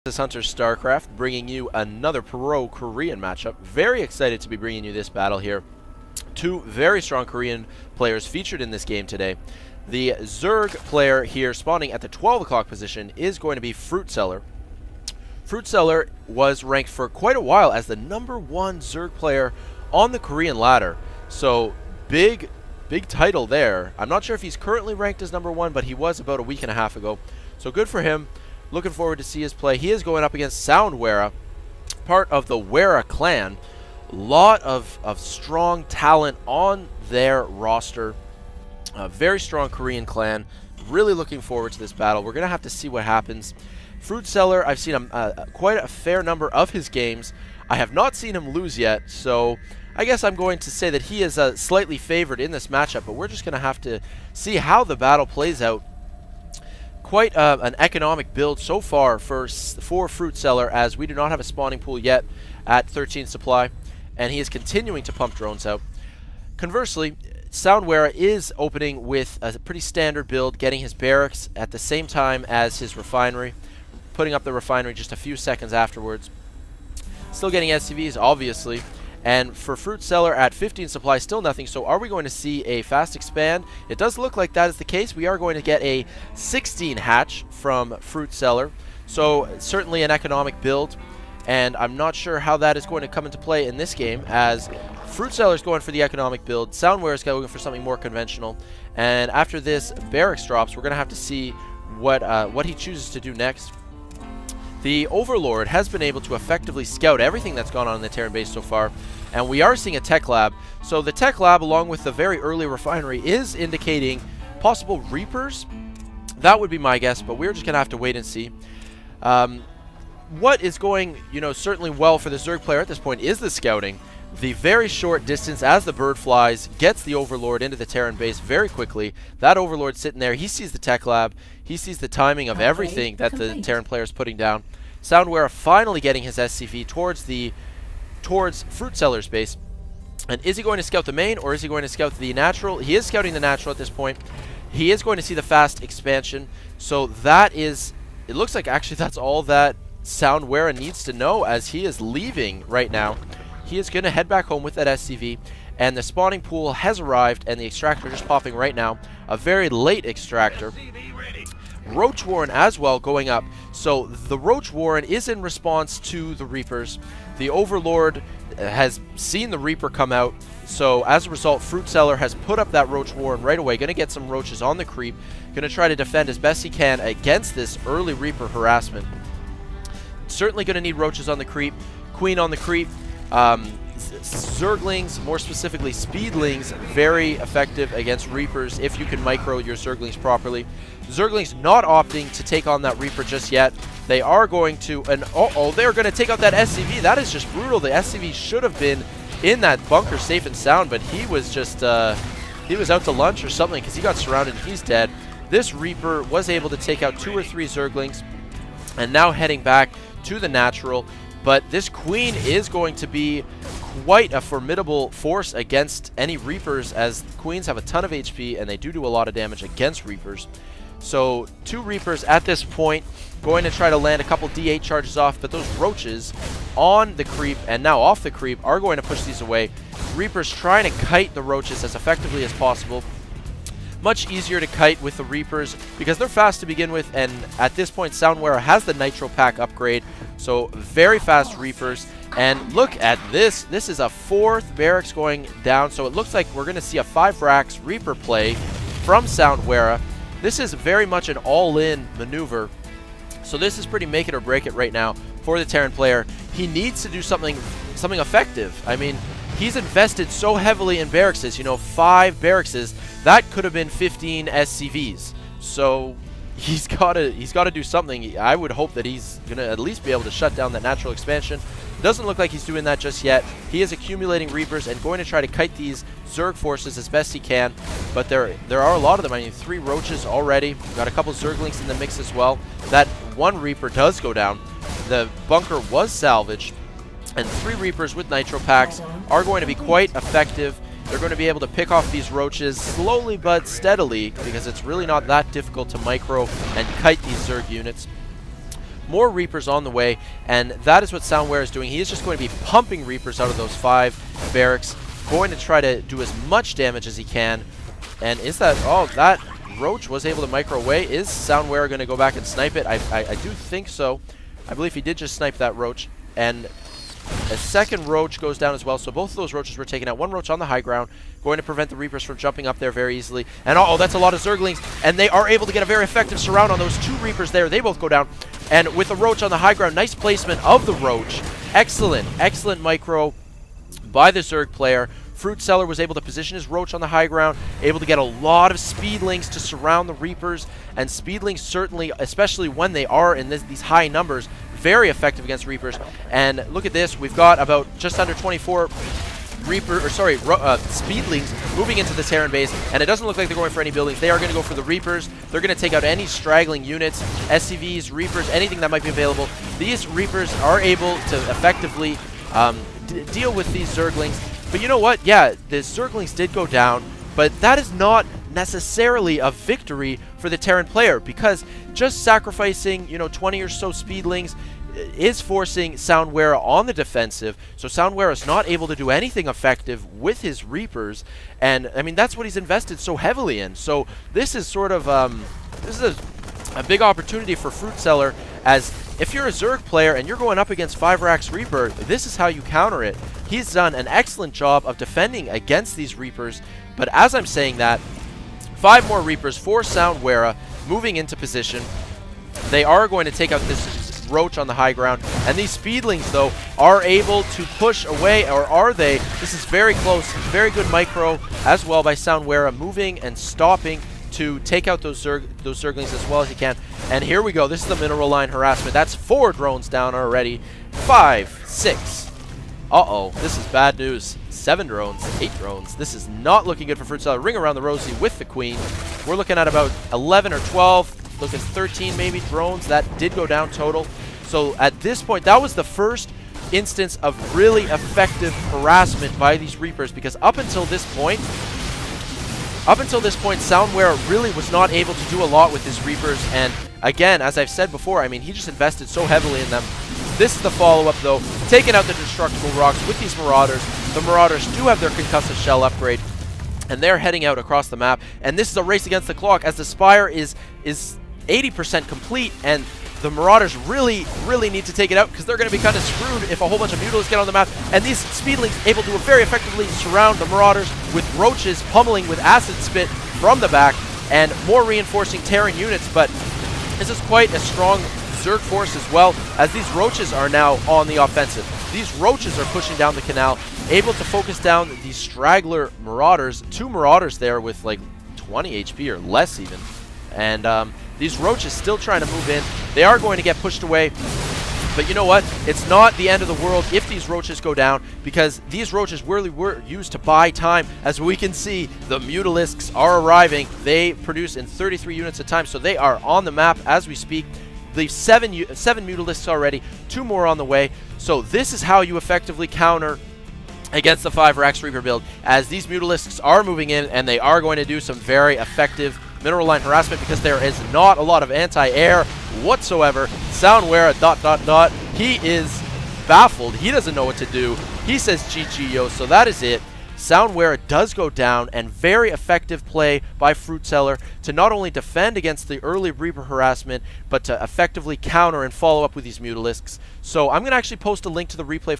This is Hunter Starcraft bringing you another pro Korean matchup. Very excited to be bringing you this battle here. Two very strong Korean players featured in this game today. The Zerg player here spawning at the 12 o'clock position is going to be FruitDealer. FruitDealer was ranked for quite a while as the #1 Zerg player on the Korean ladder. So big title there. I'm not sure if he's currently ranked as #1, but he was about a week and a half ago. So good for him. Looking forward to see his play. He is going up against SoundWeRRa, part of the WeRRa clan. Lot of strong talent on their roster. A very strong Korean clan. Really looking forward to this battle. We're going to have to see what happens. FruitDealer, I've seen quite a fair number of his games. I have not seen him lose yet, so I guess I'm going to say that he is slightly favored in this matchup, but we're just going to have to see how the battle plays out. Quite an economic build so far for FruitDealer, as we do not have a spawning pool yet at 13 supply, and he is continuing to pump drones out. Conversely, SoundWeRRa is opening with a pretty standard build, getting his barracks at the same time as his refinery, putting up the refinery just a few seconds afterwards. Still getting SCVs, obviously. And for FruitDealer at 15 supply, still nothing. So are we going to see a fast expand? It does look like that is the case. We are going to get a 16 hatch from FruitDealer. So certainly an economic build. And I'm not sure how that is going to come into play in this game, as FruitDealer is going for the economic build. SoundWeRRa is going for something more conventional. And after this barracks drops, we're going to have to see what he chooses to do next. The Overlord has been able to effectively scout everything that's gone on in the Terran base so far, and we are seeing a tech lab. So the tech lab, along with the very early refinery, is indicating possible Reapers. That would be my guess, but we're just going to have to wait and see. What is going, certainly well for the Zerg player at this point is the scouting. The very short distance as the bird flies gets the Overlord into the Terran base very quickly. That Overlord sitting there, he sees the tech lab. He sees the timing of everything that the Terran player is putting down. SoundWeRRa finally getting his SCV towards FruitDealer's base. And is he going to scout the main, or is he going to scout the natural? He is scouting the natural at this point. He is going to see the fast expansion. So that is, it looks like actually that's all that SoundWeRRa needs to know, as he is leaving right now. He is going to head back home with that SCV, and the spawning pool has arrived, and the extractor just popping right now. A very late extractor. Roach Warren as well going up. So the Roach Warren is in response to the Reapers. The Overlord has seen the Reaper come out. So as a result, FruitDealer has put up that Roach Warren right away. Going to get some Roaches on the creep. Going to try to defend as best he can against this early Reaper harassment. Certainly going to need Roaches on the creep. Queen on the creep. Zerglings, more specifically Speedlings, very effective against Reapers if you can micro your Zerglings properly. Zerglings not opting to take on that Reaper just yet. They are going to, and they're going to take out that SCV. That is just brutal. The SCV should have been in that bunker safe and sound, but he was just, he was out to lunch or something, because he got surrounded and he's dead. This Reaper was able to take out 2 or 3 Zerglings, and now heading back to the natural. But this Queen is going to be quite a formidable force against any Reapers, as Queens have a ton of HP and they do a lot of damage against Reapers. So 2 Reapers at this point, going to try to land a couple D8 charges off, but those Roaches on the creep and now off the creep are going to push these away. Reapers trying to kite the Roaches as effectively as possible. Much easier to kite with the Reapers because they're fast to begin with, and at this point SoundWeRRa has the Nitro Pack upgrade, so very fast Reapers. And look at this. This is a 4th barracks going down, so it looks like we're going to see a 5 racks Reaper play from SoundWeRRa. This is very much an all-in maneuver, so this is pretty make it or break it right now for the Terran player. He needs to do something effective. I mean, he's invested so heavily in barracks, 5 barracks. That could have been 15 SCVs. So he's got to do something. I would hope that he's going to at least be able to shut down that natural expansion. Doesn't look like he's doing that just yet. He is accumulating Reapers and going to try to kite these Zerg forces as best he can. But there are a lot of them. I mean, 3 Roaches already. We've got a couple Zerglings in the mix as well. That 1 Reaper does go down. The bunker was salvaged. And 3 Reapers with Nitro Packs are going to be quite effective. They're going to be able to pick off these Roaches slowly but steadily, because it's really not that difficult to micro and kite these Zerg units. more Reapers on the way, and that is what SoundWeRRa is doing. He is just going to be pumping Reapers out of those 5 barracks, going to try to do as much damage as he can. And is that, oh, that Roach was able to micro away. Is SoundWeRRa going to go back and snipe it? I do think so. I believe he did just snipe that Roach, and a second Roach goes down as well. So both of those Roaches were taken out. One Roach on the high ground, going to prevent the Reapers from jumping up there very easily. And oh, that's a lot of Zerglings, and they are able to get a very effective surround on those 2 Reapers there. They both go down, and with the Roach on the high ground, nice placement of the Roach. Excellent, excellent micro by the Zerg player. FruitDealer was able to position his Roach on the high ground, able to get a lot of Speedlings to surround the Reapers, and Speedlings certainly, especially when they are in these high numbers, very effective against Reapers. And look at this, we've got about just under 24 Speedlings moving into the Terran base, and it doesn't look like they're going for any buildings. They are going to go for the Reapers. They're going to take out any straggling units, SCVs, Reapers, anything that might be available. These Reapers are able to effectively deal with these Zerglings. But you know what? Yeah, the Zerglings did go down, but that is not necessarily a victory for the Terran player, because just sacrificing, 20 or so Speedlings is forcing SoundWeRRa on the defensive. So SoundWeRRa is not able to do anything effective with his Reapers, and I mean that's what he's invested so heavily in. So this is sort of this is a big opportunity for FruitDealer, as if you're a Zerg player and you're going up against 5-Rax Reaper, this is how you counter it. He's done an excellent job of defending against these Reapers, but as I'm saying that, 5 more Reapers for SoundWeRRa moving into position. They are going to take out this Roach on the high ground, and these Speedlings, though, are able to push away, or are they? This is very close, very good micro as well by SoundWeRRa, moving and stopping to take out those Zerglings as well as he can. And here we go. This is the mineral line harassment. That's 4 drones down already. 5, 6. Uh-oh. This is bad news. 7 drones, 8 drones. This is not looking good for FruitDealer. Ring around the rosy with the Queen. We're looking at about 11 or 12, looking 13 maybe drones. That did go down total. So at this point, that was the first instance of really effective harassment by these Reapers, because up until this point, SoundWeRRa really was not able to do a lot with his Reapers, and again, as I've said before, I mean, he just invested so heavily in them. This is the follow-up, though, taking out the destructible rocks with these Marauders. The Marauders do have their concussive shell upgrade, and they're heading out across the map, and this is a race against the clock, as the Spire is 80% complete, and the Marauders really need to take it out, because they're going to be kind of screwed if a whole bunch of Mutalisks get on the map. And these Speedlings able to very effectively surround the Marauders with Roaches pummeling with Acid Spit from the back, and more reinforcing Terran units. But this is quite a strong Zerg force as well, as these Roaches are now on the offensive. These Roaches are pushing down the canal, able to focus down these straggler Marauders. 2 Marauders there with like 20 HP or less even. And these Roaches still trying to move in. They are going to get pushed away. But you know what? It's not the end of the world if these Roaches go down, because these Roaches really were used to buy time. As we can see, the Mutalisks are arriving. They produce in 33 units at a time, so they are on the map as we speak. Leave 7 Mutalisks already, 2 more on the way. So this is how you effectively counter against the 5-Rax Reaper build, as these Mutalisks are moving in, and they are going to do some very effective mineral line harassment, because there is not a lot of anti-air whatsoever. SoundWeRRa ... He is baffled. He doesn't know what to do. He says GG, yo. So that is it. SoundWeRRa does go down, and very effective play by FruitDealer to not only defend against the early Reaper harassment, but to effectively counter and follow up with these Mutalisks. So I'm going to actually post a link to the replay